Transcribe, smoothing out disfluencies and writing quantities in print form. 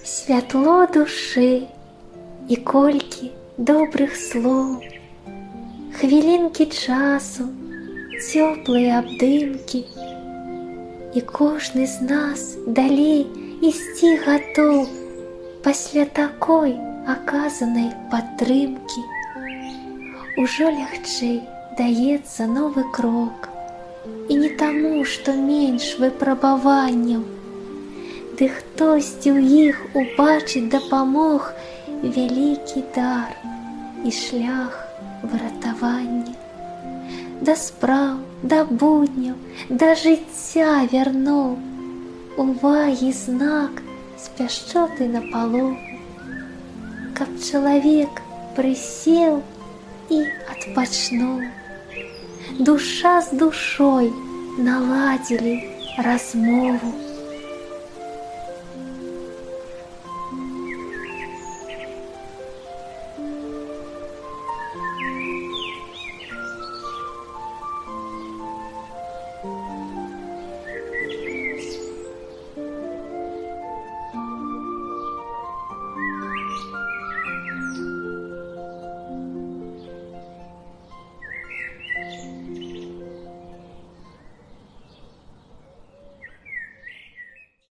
святло душы і колькі добрых слоў, хвілінкі часу, цёплыя абдымкі, і кожны з нас далей ісці гатоў пасля такой аказанай падтрымкі. Ужо лягчэй даецца новы крок, і не таму, што менш выпрабаванняў, ды хтосьці ў іх убачыць дапамог вялікі дар і шлях выратавання. Да спраў, да будняў, да жыцця вярнуў увагі знак з пяшчотай напалову, каб чалавек прысеў і адпачнуў. Душа з душой наладзілі размову.